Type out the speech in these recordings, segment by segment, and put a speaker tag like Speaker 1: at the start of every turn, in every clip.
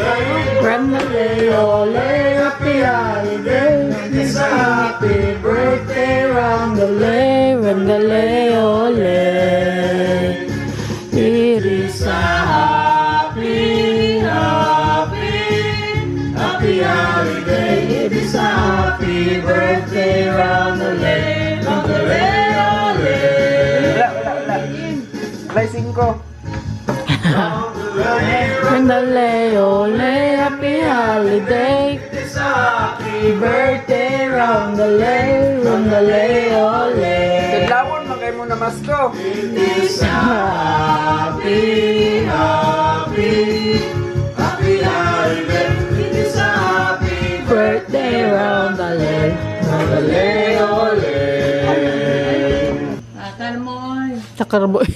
Speaker 1: Randale, ole, happy holiday. It's a happy birthday, Randale, Randale, ole. It is a happy, happy, happy holiday. It is a happy birthday, Randale, Randale, ole.
Speaker 2: Alay 5.
Speaker 1: Randale, ole, happy holiday. It's a happy birthday, Randale, Randale, ole.
Speaker 2: Tadlawon magay mo na masko.
Speaker 1: It's a happy, happy, happy holiday. It's a happy birthday, Randale, Randale, ole. Takarboy.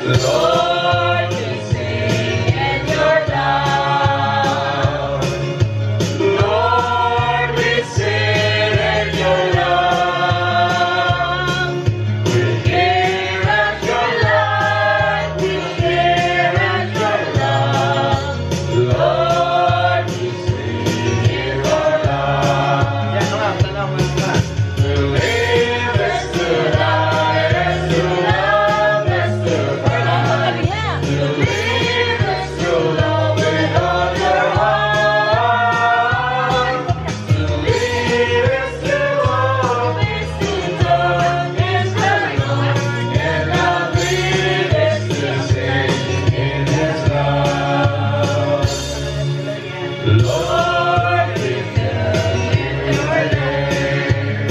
Speaker 1: Lord, we sing in your love. Lord, we sing in your love. We're here at your light. We're here at your love. Lord, we sing in your love. To live is to die, is to love, is to burn. To live is to love with all your heart. To live is to hope, is to talk, is to know. And love live is to sing in His love. Lord, we tell you your name.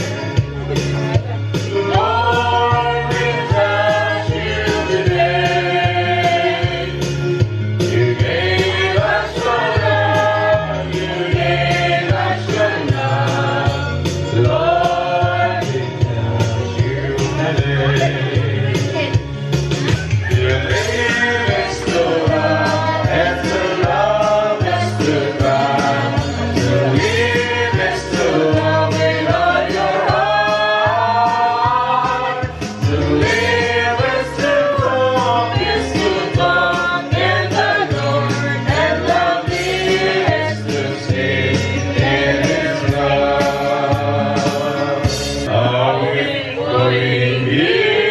Speaker 1: Lord, we touch you today. You gave us your love. You gave us your love. Lord, we touch you today. You live is to love, and to love is to cry. To live is to love with all your heart. To live is to talk in the Lord, and love is to sing in His love. Are we going here?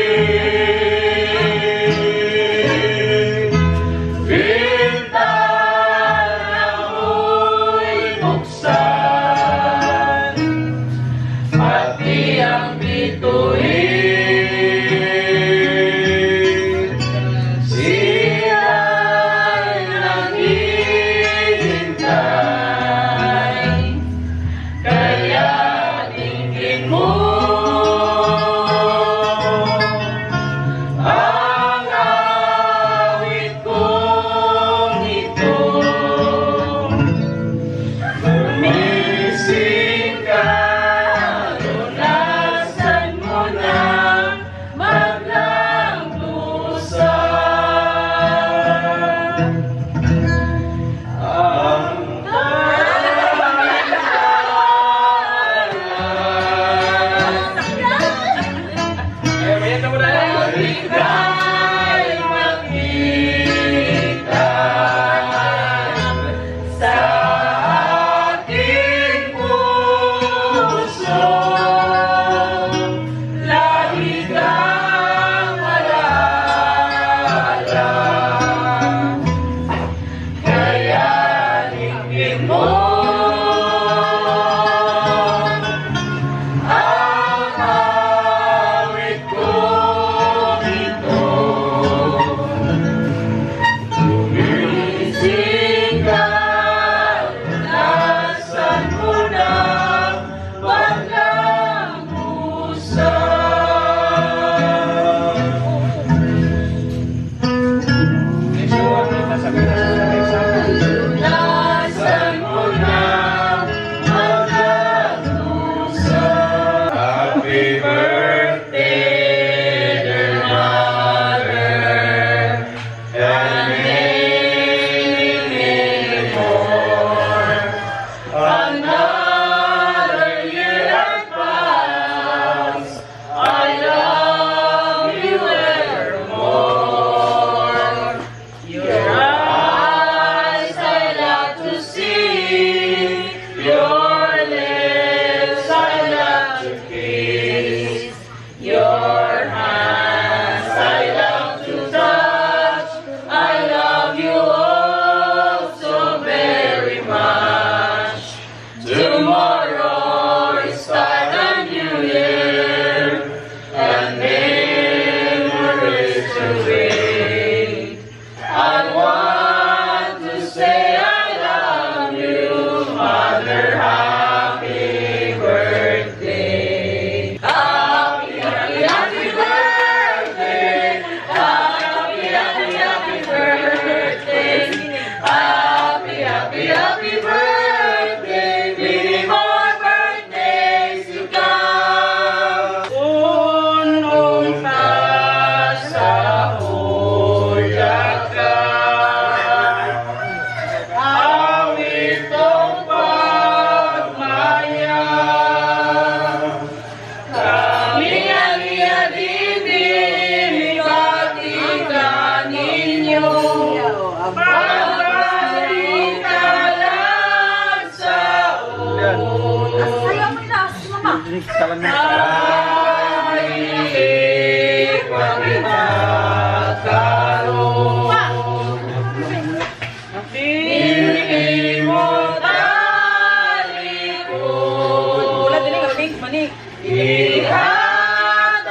Speaker 1: your hands I love to touch. I love you all so very much. Tomorrow is start a new year, and memories to bring. I want to say I love you, Mother. Happy birthday. Happy, happy, happy birthday. Happy, happy, happy birthday. Happy, happy, happy birthday. Many more birthdays to come. Ununta sa huyakan. Awit ang pagmaya. Kami din ikatika ninyo. Pagkatikalan sa
Speaker 3: Ayaw mo na, mama.
Speaker 1: Ay, pagkakaroon. Hindi mo talikod.
Speaker 3: Wala din ang link, manik.
Speaker 1: Ihatag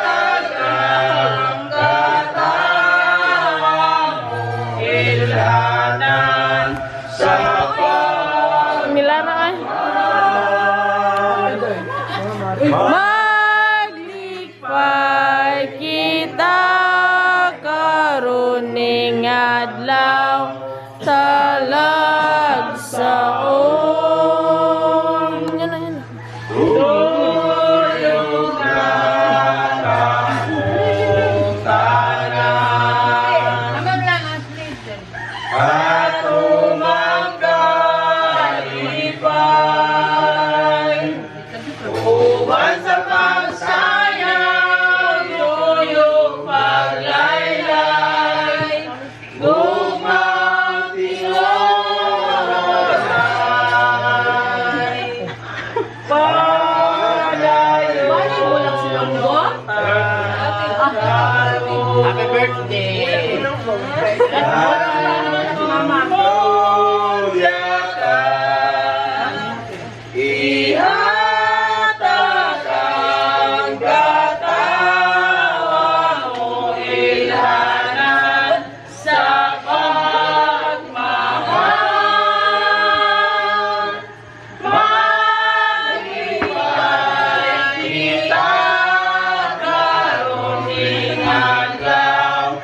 Speaker 1: ang katawa mo, ilanan sa
Speaker 4: Milara Maglikpay kita karuning adlaw talag saon. Yan.
Speaker 1: tuyong nakakutanan.
Speaker 3: Hanggang lang ang please.
Speaker 1: At umangkalipay uban sa pagsayang tuyong paglaylay gumang tinolay palayo
Speaker 3: Mani, walang sinundo?
Speaker 1: Happy birthday! Ihatag ang katawa mo, ilanan sa pagmamahal. Maglibay kita karuning adlaw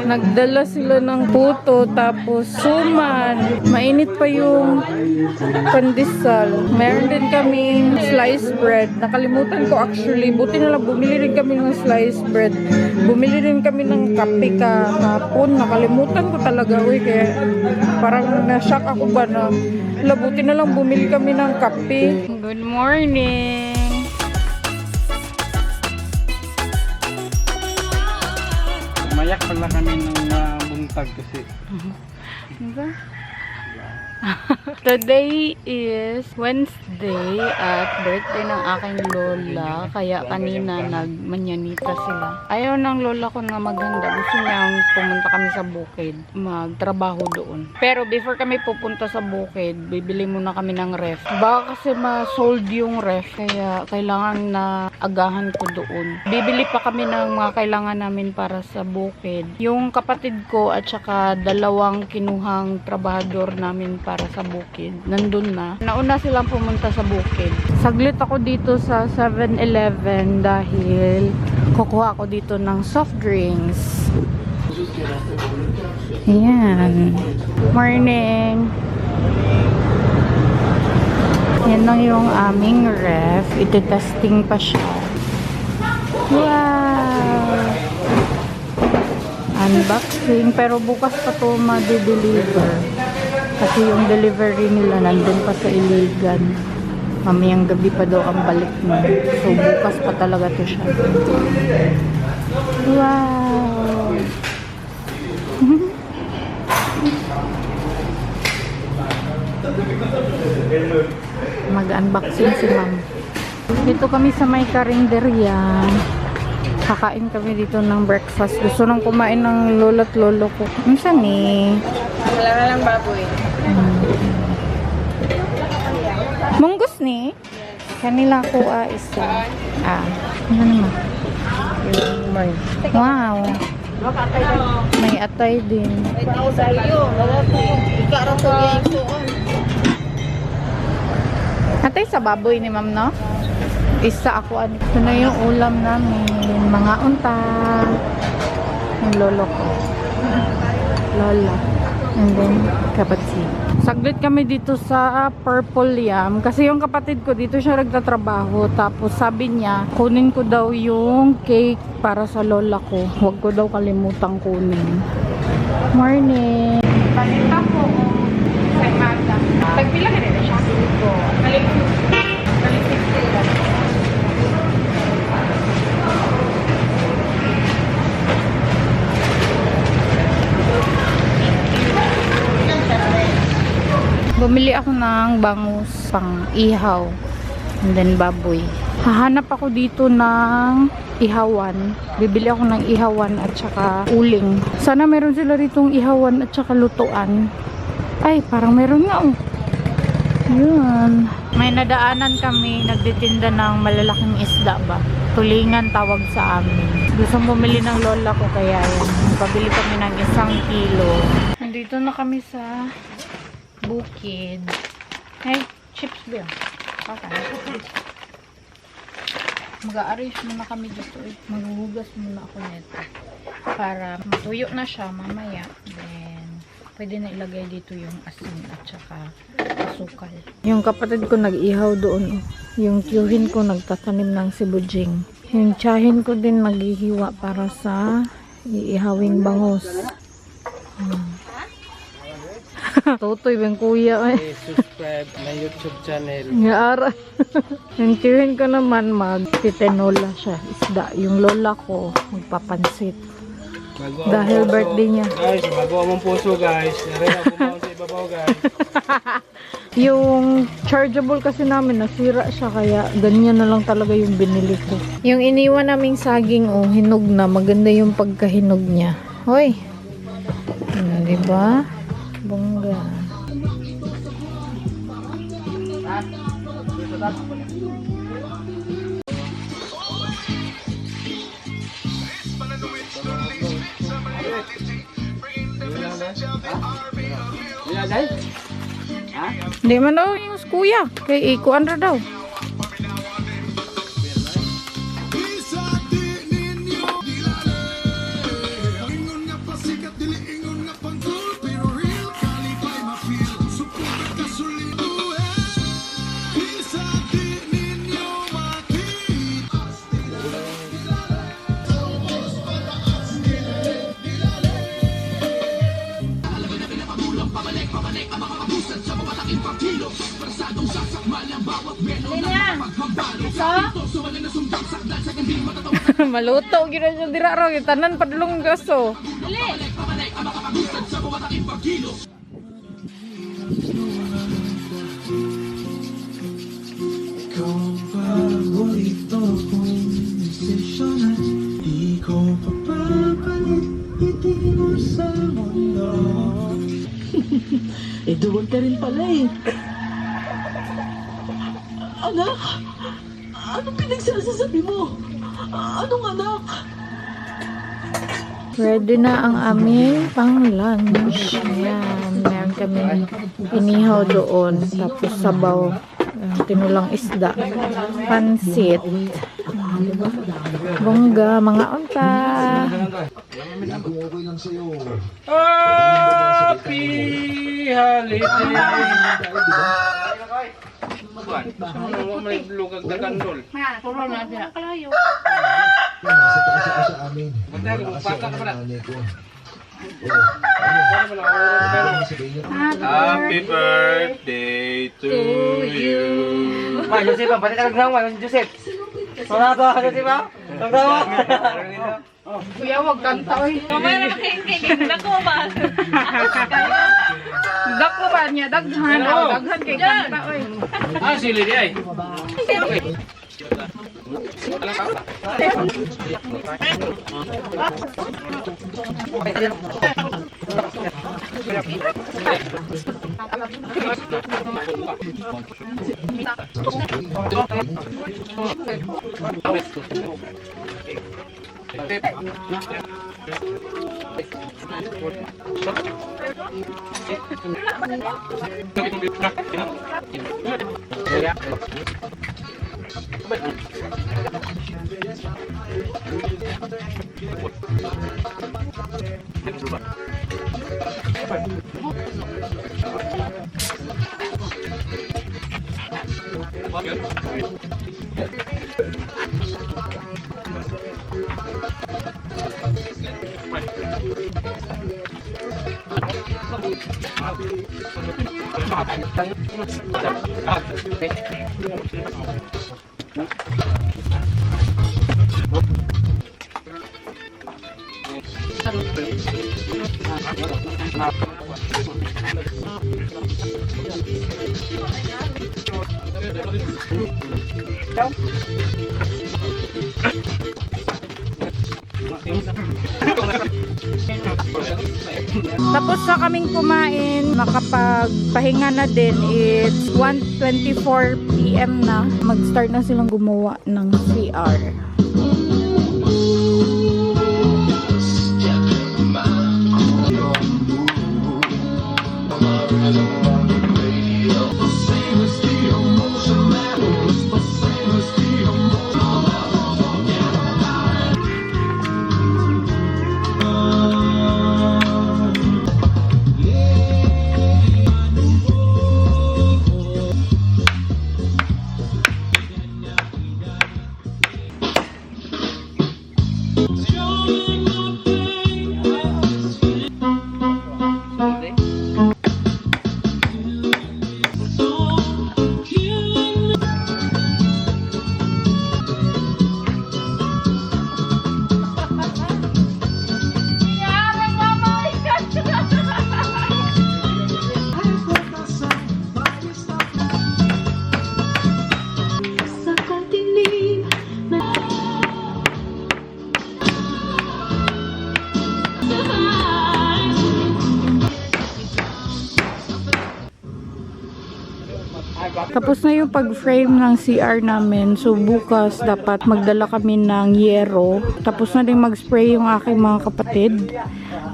Speaker 4: Nagdala sila ng puto, tapos suman. Mainit pa yung pandesal. Meron din kaming sliced bread. Nakalimutan ko actually. Buti na lang bumili rin kami ng sliced bread. Bumili rin kami ng kape kahapon. Nakalimutan ko talaga. Uy, kaya parang na-shock ako ba na buti na lang bumili kami ng kape. Good morning!
Speaker 2: Mayak pala kami ng buntag kasi.
Speaker 4: Diba? Today is Wednesday at birthday ng aking lola. Kaya kanina nagmanyanita sila. Ayaw ng lola ko na maghanda. Gusto niyang pumunta kami sa bukid. Magtrabaho doon. Pero before kami pupunta sa bukid, bibili muna kami ng ref. Baka kasi ma-sold yung ref. Kaya kailangan na agahan ko doon. Bibili pa kami ng mga kailangan namin para sa bukid. Yung kapatid ko at saka dalawang kinuhang trabahador namin para sa bukid. Nandun na. Nauna silang pumunta sa bukid. Saglit ako dito sa 7-Eleven dahil kukuha ako dito ng soft drinks. Ayan. Morning. Yan lang yung aming ref. Iti-testing pa siya. Wow! Unboxing. Pero bukas pa to ma-deliver. Kasi yung delivery nila nandun pa sa Iligan. Mamayang gabi pa daw ang balik mo. So bukas pa talaga to siya. Wow! Mag-unboxing si ma'am. Dito kami sa may karinderya. Kakain kami dito ng breakfast. Gusto nang kumain ng lolo't lolo ko. Minsan eh.
Speaker 3: Wala na lang baboy.
Speaker 4: Munggos ni? Kanila ko isa. Ano naman? Wow. May atay din. Atay sa baboy ni ma'am, no? Isa ako. Ito na yung ulam namin. Mga unta. Yung lolo ko. Lola. And then, kapatid. Saglit kami dito sa Purple Yam. Kasi yung kapatid ko, dito siya nagtatrabaho. Tapos sabi niya, kunin ko daw yung cake para sa lola ko. Huwag ko daw kalimutang kunin. Morning! Balita po. Kay Magda. Tagpila ka rin siya? Ito. Balik 60 lang. Bumili ako ng bangus pang ihaw and then baboy. Hahanap ako dito ng ihawan. Bibili ako ng ihawan at saka uling. Sana meron sila ritong ihawan at saka lutuan. Ay, parang meron nga oh. Yun. May nadaanan kami, nagtitinda ng malalaking isda ba? Tulingan tawag sa amin. Gusto bumili ng lola ko kaya yan. Pabili kami ng 1 kilo. Nandito na kami sa bukid. Hey, chips ba yun? Mag-a-arrange muna kami dito eh. Maghuhugas muna ako nito. Para matuyo na siya mamaya. Then, pwede na ilagay dito yung asin at saka asukal. Yung kapatid ko nag-ihaw doon. Yung tiyuhin ko nagtatanim ng sibujing. Yung tiyahin ko din maghihiwa para sa iihawing bangus. Totoy bang kuya eh.
Speaker 2: Subscribe na YouTube channel.
Speaker 4: Ngaara. Yung tiyahin ko naman magtitenola siya. Isda. Yung lola ko magpapansit. Dahil birthday niya.
Speaker 2: Guys, magawa mong puso guys. Nari na bumaon sa ibabaw guys.
Speaker 4: Yung chargeable kasi namin nasira siya kaya ganyan na lang talaga yung binili ko. Yung iniwan naming saging hinog na. Maganda yung pagkahinog niya. Hoy. Diba? Bongga. Hindi man daw yung kuya. Kay ikuan ra daw. Maluto gina siya dira ro, tanan padulong gaso.
Speaker 1: Ikaw ang paborito kong desisyon at di ko papalit mo sa mundo.
Speaker 5: Duwag ka rin pala eh. Anak? Anong pinagsasasabi mo? Anong anak?
Speaker 4: Ready na ang aming pang lunch. Ayan, meron kami inihaw doon. Tapos sabaw, tinulang isda, pansit, bongga, mga unta.
Speaker 2: Happy holiday! May lugag na kandol.
Speaker 1: Nasa taas ako sa amin.
Speaker 2: Bata ka pala.
Speaker 1: Happy
Speaker 2: birthday to you.
Speaker 6: Ma, Joseph, pati talagang naman, Joseph. Wala ba ka, Joseph, ha? Tagdawa.
Speaker 4: Kuya, wag kanta, oy.
Speaker 3: Mamaya na makikinig. Naku ba?
Speaker 4: Dako ba niya? Daghan. Daghan kay kanta, oy.
Speaker 2: Sili di ay.
Speaker 4: Tapos na kaming kumain, nakapagpahinga na din. It's 1:24 PM na. Mag-start na silang gumawa ng CR. Tapos na yung pag-frame ng CR namin. So bukas dapat magdala kami ng yero. Tapos na din mag-spray yung aking mga kapatid.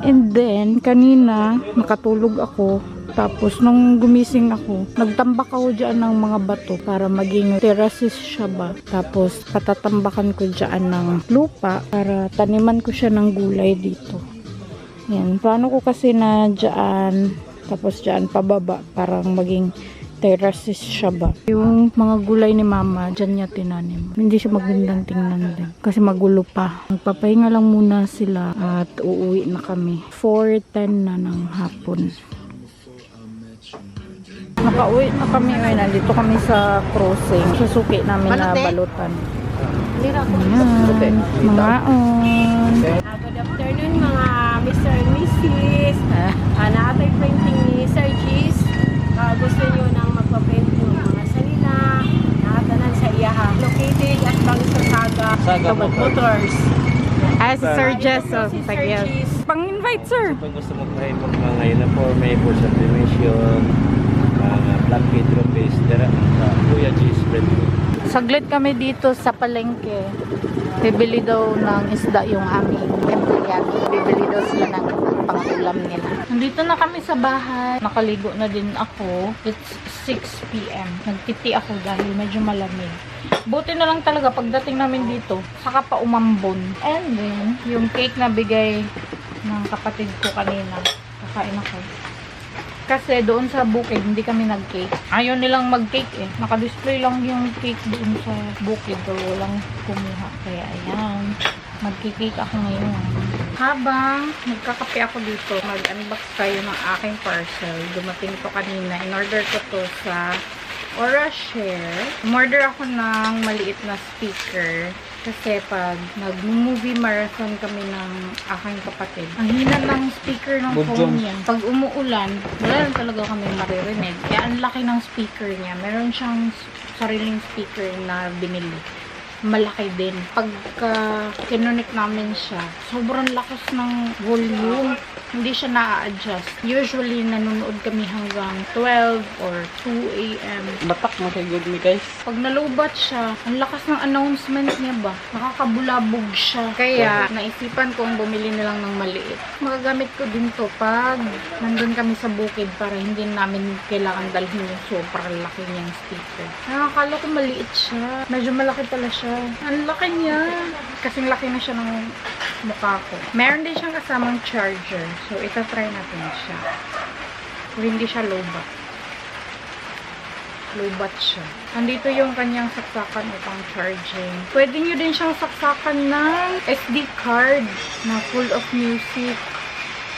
Speaker 4: And then kanina nakatulog ako. Tapos nung gumising ako, nagtambak ako dyan ng mga bato para maging terraces siya ba. Tapos patatambakan ko dyan ng lupa para taniman ko siya ng gulay dito. Yan. Plano ko kasi na dyan, tapos dyan pababa parang maging terraces siya ba. Yung mga gulay ni mama, dyan niya tinanim. Hindi siya magandang tingnan din. Kasi magulo pa. Magpapahinga lang muna sila at uuwi na kami. 4:10 na ng hapon. Nakauwi na kami ngayon. Nandito kami sa crossing. Susuki namin na balutan. Ayan. Mga on.
Speaker 3: Good afternoon mga Mr. and Mrs. Nakatay printing ni Sir Gis. Gusto nyo nang magpa-painting ng mga salina. Nakatanan sa Iyaha. Located at Bang sa Saga Motors.
Speaker 4: Si Sir Jess.
Speaker 3: Si Sir Gis.
Speaker 4: Pang-invite, sir.
Speaker 2: Kung gusto mo try mga uniforme for sublimation, blanket, trophies, dara sa Kuya G's Bread.
Speaker 4: Saglit kami dito sa palengke. Bibili daw ng isda yung aming empleyado. Bibili daw sila ng pang-ulam nila. Nandito na kami sa bahay. Nakaligo na din ako. It's 6 p.m. Nagtiti ako dahil medyo malamig. Buti na lang talaga pagdating namin dito. Saka pa umambon. And then, yung cake na bigay ng kapatid ko kanina. Kakain ako. Kasi doon sa bukid, hindi kami nag-cake. Ayaw nilang mag-cake eh. Naka-display lang yung cake doon sa bukid. Pero walang kumuha. Kaya ayan. Mag-cake ako ngayon. Habang nagkakape ako dito, mag-unbox tayo ng aking parcel. Dumating to kanina. In-order ko to sa Orashare. Umorder ako ng maliit na speaker. Kasi pag nag-movie marathon kami ng aking kapatid, ang hina ng speaker ng phone niya. Pag umuulan, wala lang talaga kami maririnig. Kaya ang laki ng speaker niya. Meron siyang sariling speaker na binili. Malaki din. Pagka kinunik namin siya, sobrang lakas ng volume. Hindi siya na-adjust. Usually, nanonood kami hanggang 12 or 2 a.m.
Speaker 2: Batak mo kay good me guys.
Speaker 4: Pag nalubat siya, ang lakas ng announcement niya ba? Nakakabulabog siya. Kaya, naisipan kong bumili na lang ng maliit. Magagamit ko din to pag nandun kami sa bukid para hindi namin kailangan dalhin yung sobrang laki niyang speaker. Nakakala ko maliit siya. Medyo malaki pala siya. Ang laki niya. Kasing laki na siya ng mukha ko. Meron din siyang kasamang charger. So, itatry natin siya. So, hindi siya low-bat. Low-bat siya. Andito yung kanyang saksakan upang charging. Pwede nyo din siyang saksakan ng SD card na full of music.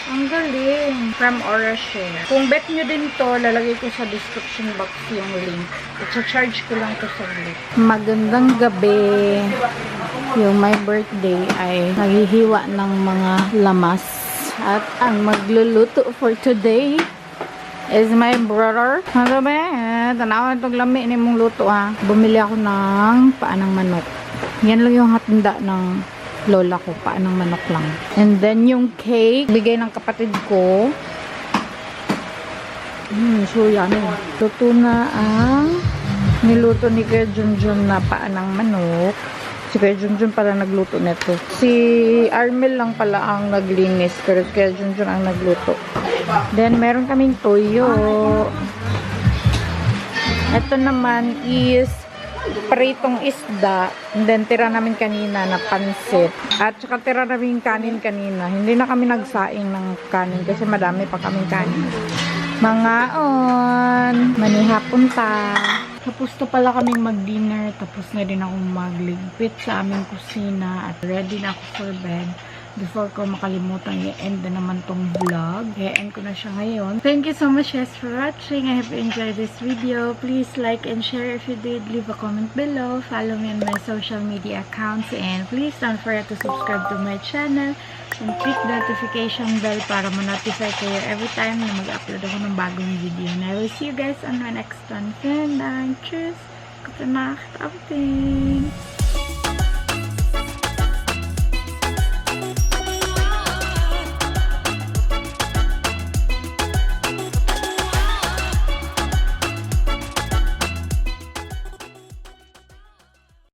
Speaker 4: Ang galing. From Orashare. Kung bet nyo din to, lalagay ko sa description box yung link. I-charge ko lang to sa link. Magandang gabi. Yung my birthday ay naghihiwa ng mga lamas. At ang magluluto for today is my brother. Ano ba? Tanawan itong lami ni mong luto ha. Bumili ako ng paanang manok. Yan lang yung hatanda ng lola ko. Paanang manok lang. And then yung cake, bigay ng kapatid ko. So yummy. Luto na ang niluto ni Kuya Junjun na paanang manok. Si Kuya Junjun pala nagluto nito. Si Armel lang pala ang naglinis. Pero Kuya Junjun ang nagluto. Then, meron kaming toyo. Ito naman is pritong isda. And then, tira namin kanina na pansit. At saka tira namin kanin kanina. Hindi na kami nagsaing ng kanin kasi madami pa kaming kanin. Mga on! Manihapon ta! Tapos na pala kaming mag-dinner. Tapos na din ako magligpit sa aming kusina. At ready na ako for bed. Before ko makalimutan, i-end na naman tong vlog. I-end ko na siya ngayon. Thank you so much guys for watching. I hope you enjoyed this video. Please like and share if you did. Leave a comment below. Follow me on my social media accounts. And please don't forget to subscribe to my channel. And click the notification bell para ma-notify kayo every time na mag-upload ako ng bagong video. And I will see you guys on my next one. And cheers! Gute Nacht. Auf Wiedersehen.